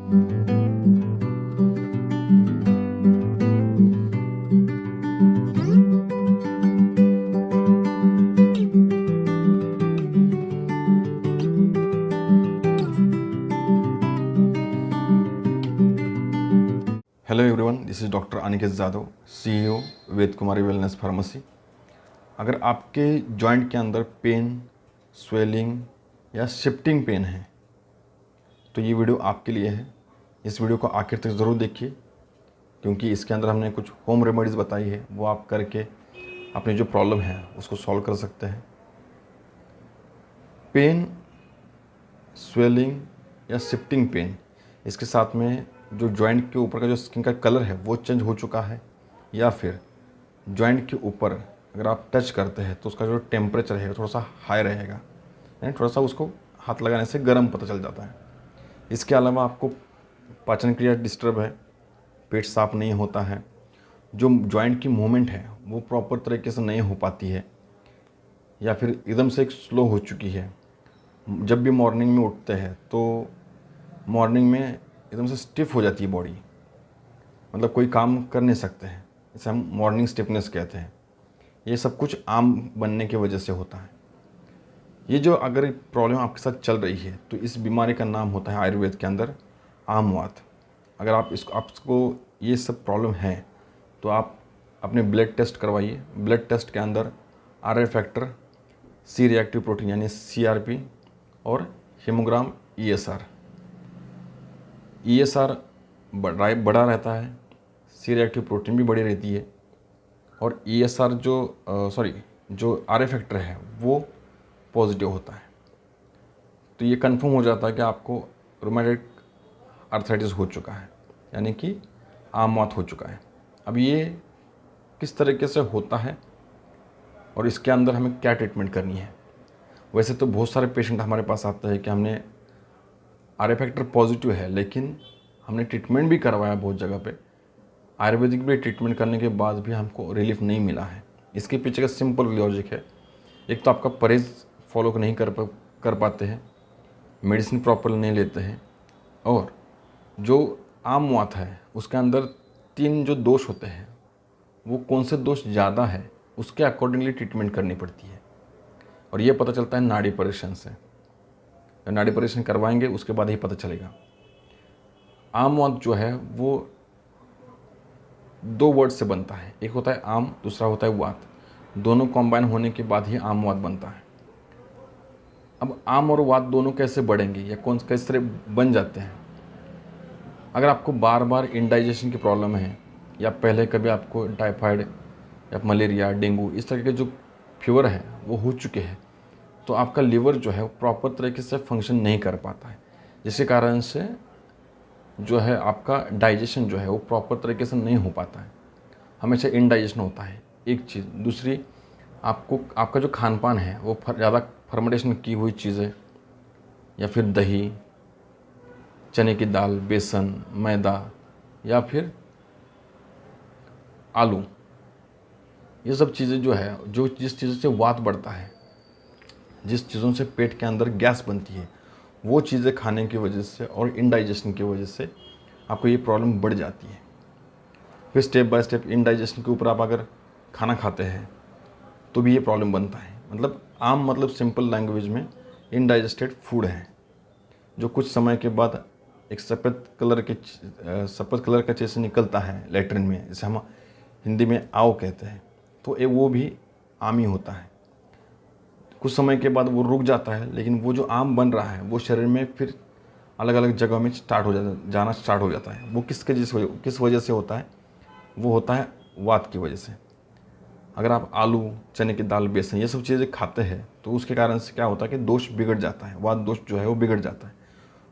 Hello everyone, this is doctor Aniket Jadhav, CEO Ved Kumari wellness pharmacy. अगर आपके joint के अंदर पेन, स्वेलिंग या शिफ्टिंग पेन है तो ये वीडियो आपके लिए है। इस वीडियो को आखिर तक ज़रूर देखिए, क्योंकि इसके अंदर हमने कुछ होम रेमेडीज़ बताई है, वो आप करके अपनी जो प्रॉब्लम है उसको सॉल्व कर सकते हैं। पेन, स्वेलिंग या शिफ्टिंग पेन, इसके साथ में जो जॉइंट के ऊपर का जो स्किन का कलर है वो चेंज हो चुका है, या फिर जॉइंट के ऊपर अगर आप टच करते हैं तो उसका जो टेम्परेचर है थोड़ा सा हाई रहेगा, यानी थोड़ा सा उसको हाथ लगाने से गर्म पता चल जाता है। इसके अलावा आपको पाचन क्रिया डिस्टर्ब है, पेट साफ नहीं होता है, जो जॉइंट की मूवमेंट है वो प्रॉपर तरीके से नहीं हो पाती है, या फिर एकदम से एक स्लो हो चुकी है। जब भी मॉर्निंग में उठते हैं तो मॉर्निंग में एकदम से स्टिफ हो जाती है बॉडी, मतलब कोई काम कर नहीं सकते हैं, इसे हम मॉर्निंग स्टिफनेस कहते हैं। ये सब कुछ आम बनने की वजह से होता है। ये जो अगर प्रॉब्लम आपके साथ चल रही है तो इस बीमारी का नाम होता है आयुर्वेद के अंदर आमवात। अगर आपको ये सब प्रॉब्लम है तो आप अपने ब्लड टेस्ट करवाइए। ब्लड टेस्ट के अंदर R factor, C reactive protein यानी CRP और हीमोग्राम ESR बड़ा रहता है, सी रिएक्टिव प्रोटीन भी बड़ी रहती है, और ESR जो आर फैक्टर है वो पॉजिटिव होता है। तो ये कंफर्म हो जाता है कि आपको रोमेटिक आर्थराइटिस हो चुका है, यानी कि आमवात हो चुका है। अब ये किस तरीके से होता है और इसके अंदर हमें क्या ट्रीटमेंट करनी है। वैसे तो बहुत सारे पेशेंट हमारे पास आते हैं कि हमने आर फैक्टर पॉजिटिव है, लेकिन हमने ट्रीटमेंट भी करवाया बहुत जगह पे, आयुर्वेदिक भी ट्रीटमेंट करने के बाद भी हमको रिलीफ नहीं मिला है। इसके पीछे का सिंपल लॉजिक है, एक तो आपका परहेज़ फॉलो नहीं कर पाते हैं, मेडिसिन प्रॉपर नहीं लेते हैं, और जो आमवात है उसके अंदर 3 जो दोष होते हैं वो कौन से दोष ज़्यादा है उसके अकॉर्डिंगली ट्रीटमेंट करनी पड़ती है, और ये पता चलता है नाड़ी परीक्षण से। नाड़ी परीक्षण करवाएंगे उसके बाद ही पता चलेगा। आमवात जो है वो 2 वर्ड से बनता है, एक होता है आम, दूसरा होता है वात। दोनों कॉम्बाइन होने के बाद ही आमवात बनता है। अब आम और वात दोनों कैसे बढ़ेंगे या किस तरह बन जाते हैं। अगर आपको बार बार इंडाइजेशन की प्रॉब्लम है, या पहले कभी आपको टाइफाइड या मलेरिया, डेंगू इस तरह के जो फीवर है वो हो चुके हैं, तो आपका लिवर जो है वो प्रॉपर तरीके से फंक्शन नहीं कर पाता है, जिसके कारण से जो है आपका डाइजेशन जो है वो प्रॉपर तरीके से नहीं हो पाता है, हमेशा इनडाइजेशन होता है। एक चीज़, दूसरी, आपका जो खान पान है वो ज़्यादा फर्मेंटेशन की हुई चीज़ें, या फिर दही, चने की दाल, बेसन, मैदा, या फिर आलू, ये सब चीज़ें जो है, जिस चीज़ों से वात बढ़ता है, जिस चीज़ों से पेट के अंदर गैस बनती है, वो चीज़ें खाने की वजह से और इनडाइजेशन की वजह से आपको ये प्रॉब्लम बढ़ जाती है। फिर स्टेप बाय स्टेप इनडाइजेशन के ऊपर आप अगर खाना खाते हैं तो भी ये प्रॉब्लम बनता है। मतलब आम मतलब सिंपल लैंग्वेज में इनडाइजेस्टेड फूड है, जो कुछ समय के बाद एक सफ़ेद कलर का चीज़ से निकलता है लेटरिन में, जिसे हम हिंदी में आओ कहते हैं, तो वो भी आम ही होता है। कुछ समय के बाद वो रुक जाता है, लेकिन वो जो आम बन रहा है वो शरीर में फिर अलग अलग जगहों में जाना स्टार्ट हो जाता है। वो किस वजह से होता है, वो होता है वात की वजह से। अगर आप आलू, चने की दाल, बेसन ये सब चीज़ें खाते हैं तो उसके कारण से क्या होता है कि दोष बिगड़ जाता है, वात दोष जो है वो बिगड़ जाता है।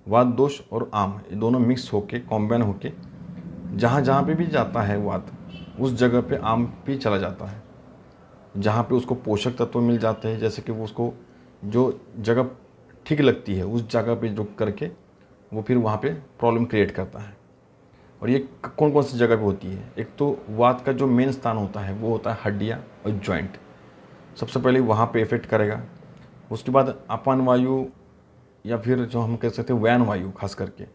वात दोष और आम ये दोनों मिक्स होके, कॉम्बाइन होके, जहाँ जहाँ पे भी जाता है वात, उस जगह पे आम भी चला जाता है, जहाँ पे उसको पोषक तत्व मिल जाते हैं, जैसे कि वो उसको जो जगह ठीक लगती है उस जगह पे रुक करके वो फिर वहाँ पे प्रॉब्लम क्रिएट करता है। और ये कौन कौन सी जगह पे होती है, एक तो वात का जो मेन स्थान होता है वो होता है हड्डियाँ और जॉइंट, सबसे पहले वहाँ पे इफेक्ट करेगा। उसके बाद अपान वायु, या फिर जो हम कह सकते हैं वैन वायु, खास करके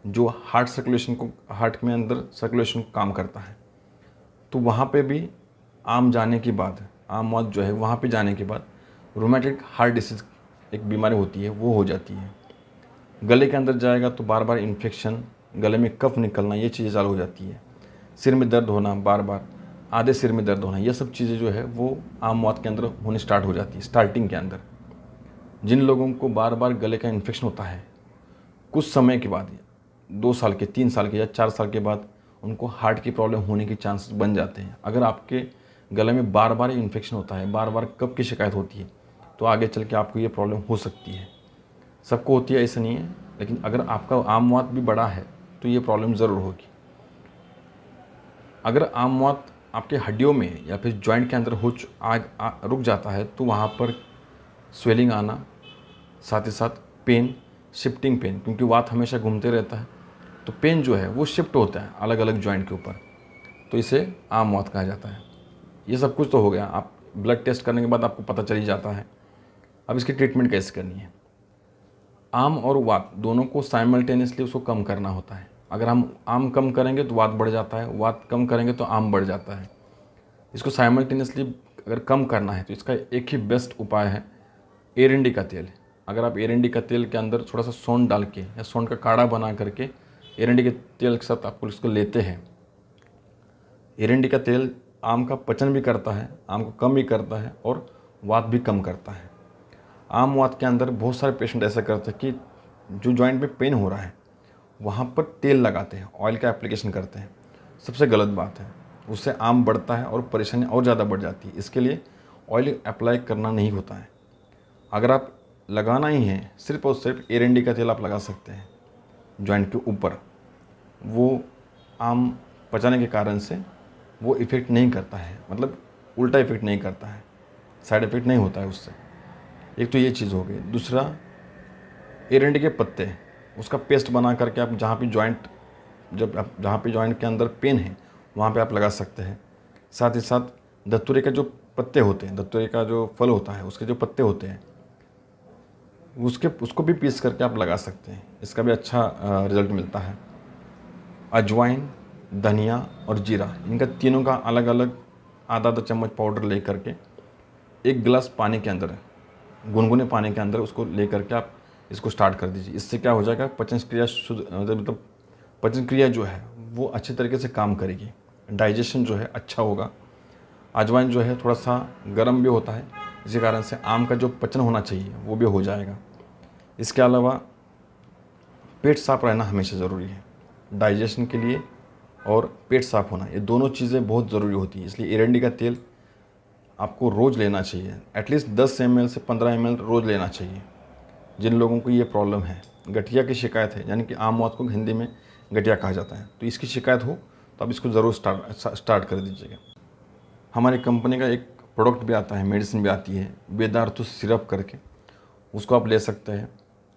जो हार्ट में अंदर सर्कुलेशन को काम करता है। तो वहाँ पे भी आम मौत जो है वहाँ पे जाने के बाद रूमेटिक हार्ट डिसीज़ एक बीमारी होती है, वो हो जाती है। गले के अंदर जाएगा तो बार बार इन्फेक्शन, गले में कफ निकलना, ये चीज़ें चालू हो जाती है। सिर में दर्द होना बार बार, आधे सिर में दर्द होना, ये सब चीज़ें जो है वो आम मौत के अंदर होने स्टार्ट हो जाती है स्टार्टिंग के अंदर। जिन लोगों को बार बार गले का इन्फेक्शन होता है, कुछ समय के बाद 2 साल के, 3 साल के या 4 साल के बाद उनको हार्ट की प्रॉब्लम होने के चांसेस बन जाते हैं। अगर आपके गले में बार बार इन्फेक्शन होता है, बार बार कफ की शिकायत होती है, तो आगे चल के आपको ये प्रॉब्लम हो सकती है। सबको होती है ऐसा नहीं है, लेकिन अगर आपका आम मौत भी बड़ा है तो ये प्रॉब्लम ज़रूर होगी। अगर आम मौत आपके हड्डियों में या फिर जॉइंट के अंदर रुक जाता है तो वहाँ पर स्वेलिंग आना, साथ ही साथ पेन, शिफ्टिंग पेन, क्योंकि वात हमेशा घूमते रहता है तो पेन जो है वो शिफ्ट होता है अलग अलग जॉइंट के ऊपर, तो इसे आम मौत कहा जाता है। ये सब कुछ तो हो गया, आप ब्लड टेस्ट करने के बाद आपको पता चल ही जाता है। अब इसकी ट्रीटमेंट कैसे करनी है। आम और वात दोनों को साइमल्टेनियसली उसको कम करना होता है। अगर हम आम कम करेंगे तो वात बढ़ जाता है, वात कम करेंगे तो आम बढ़ जाता है। इसको साइमल्टेनियसली अगर कम करना है तो इसका एक ही बेस्ट उपाय है एरंडी का तेल। अगर आप एरंडी का तेल के अंदर थोड़ा सा सौंठ डाल के या सौंठ का काढ़ा बना करके एरंडी के तेल के साथ आप इसको लेते हैं, एरंडी का तेल आम का पचन भी करता है, आम को कम भी करता है और वात भी कम करता है। आम वात के अंदर बहुत सारे पेशेंट ऐसा करते हैं कि जो जॉइंट में पेन हो रहा है वहाँ पर तेल लगाते हैं, ऑयल का एप्लीकेशन करते हैं। सबसे गलत बात है, उससे आम बढ़ता है और परेशानी और ज़्यादा बढ़ जाती है। इसके लिए ऑयल अप्लाई करना नहीं होता है। अगर आप लगाना ही है, सिर्फ और सिर्फ एरंडी का तेल आप लगा सकते हैं जॉइंट के ऊपर। वो आम पचाने के कारण से वो इफ़ेक्ट नहीं करता है, मतलब उल्टा इफ़ेक्ट नहीं करता है, साइड इफ़ेक्ट नहीं होता है उससे। एक तो ये चीज़ हो गई। दूसरा, एरंडी के पत्ते, उसका पेस्ट बना करके आप जहाँ पे जॉइंट के अंदर पेन है वहाँ पे आप लगा सकते हैं। साथ ही साथ धतूरे के जो पत्ते होते हैं, धतूरे का जो फल होता है उसके जो पत्ते होते हैं उसको भी पीस करके आप लगा सकते हैं। इसका भी अच्छा रिज़ल्ट मिलता है। अजवाइन, धनिया और जीरा, इनका तीनों का अलग अलग आधा आधा चम्मच पाउडर ले करके 1 गिलास पानी के अंदर, गुनगुने पानी के अंदर उसको ले करके आप इसको स्टार्ट कर दीजिए। इससे क्या हो जाएगा, पचन क्रिया मतलब पचन क्रिया जो है वो अच्छे तरीके से काम करेगी, डाइजेशन जो है अच्छा होगा। अजवाइन जो है थोड़ा सा गर्म भी होता है, इसी कारण से आम का जो पचन होना चाहिए वो भी हो जाएगा। इसके अलावा पेट साफ रहना हमेशा ज़रूरी है डाइजेशन के लिए, और पेट साफ होना, ये दोनों चीज़ें बहुत ज़रूरी होती है। इसलिए एरंडी का तेल आपको रोज़ लेना चाहिए, एटलीस्ट 10 ml से 15 ml रोज़ लेना चाहिए। जिन लोगों को ये प्रॉब्लम है, गठिया की शिकायत है, यानी कि आम मौत को हिंदी में गठिया कहा जाता है, तो इसकी शिकायत हो तो आप इसको ज़रूर स्टार्ट कर दीजिएगा। हमारी कंपनी का एक प्रोडक्ट भी आता है, मेडिसिन भी आती है, वेदार्थु सिरप करके, उसको आप ले सकते हैं।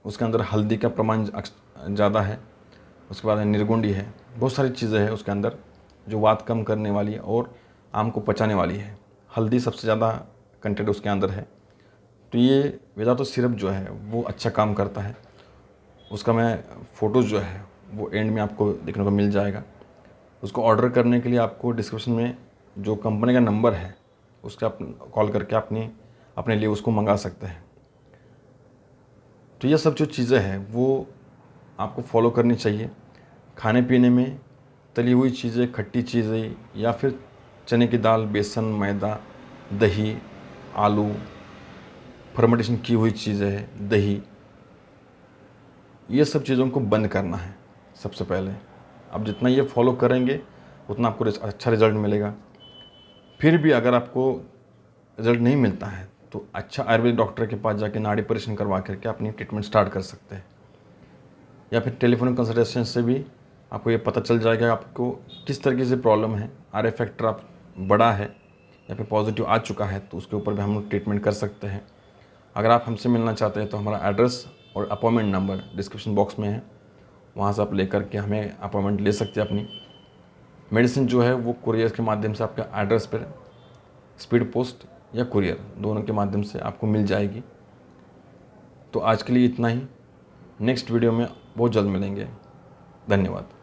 उसके अंदर हल्दी का प्रमाण ज़्यादा है, उसके बाद निर्गुंडी है, बहुत सारी चीज़ें हैं उसके अंदर जो वात कम करने वाली है और आम को पचाने वाली है। हल्दी सबसे ज़्यादा कंटेंट उसके अंदर है। तो ये वेदार्थु सिरप जो है वो अच्छा काम करता है। उसका मैं फ़ोटोज़ जो है वो एंड में आपको देखने को मिल जाएगा। उसको ऑर्डर करने के लिए आपको डिस्क्रिप्शन में जो कंपनी का नंबर है उसका आप कॉल करके अपने लिए उसको मंगा सकते हैं। तो ये सब जो चीज़ें हैं वो आपको फॉलो करनी चाहिए। खाने पीने में तली हुई चीज़ें, खट्टी चीज़ें या फिर चने की दाल, बेसन, मैदा, दही, आलू, फर्मेंटेशन की हुई चीज़ें, दही, ये सब चीज़ों को बंद करना है सबसे पहले। आप जितना ये फॉलो करेंगे उतना आपको अच्छा रिज़ल्ट मिलेगा। फिर भी अगर आपको रिज़ल्ट नहीं मिलता है तो अच्छा आयुर्वेदिक डॉक्टर के पास जाके नाड़ी परीक्षण करवा करके अपनी ट्रीटमेंट स्टार्ट कर सकते हैं, या फिर टेलीफोनिक कंसल्टेशन से भी आपको ये पता चल जाएगा आपको किस तरीके से प्रॉब्लम है। आर फैक्टर आप बड़ा है या फिर पॉजिटिव आ चुका है तो उसके ऊपर भी हम लोग ट्रीटमेंट कर सकते हैं। अगर आप हमसे मिलना चाहते हैं तो हमारा एड्रेस और अपॉइंटमेंट नंबर डिस्क्रिप्शन बॉक्स में है, वहाँ से आप लेकर के हमें अपॉइंटमेंट ले सकते हैं अपनी। मेडिसिन जो है वो कुरियर के माध्यम से आपके एड्रेस पर, स्पीड पोस्ट या कुरियर दोनों के माध्यम से आपको मिल जाएगी। तो आज के लिए इतना ही। नेक्स्ट वीडियो में बहुत जल्द मिलेंगे। धन्यवाद।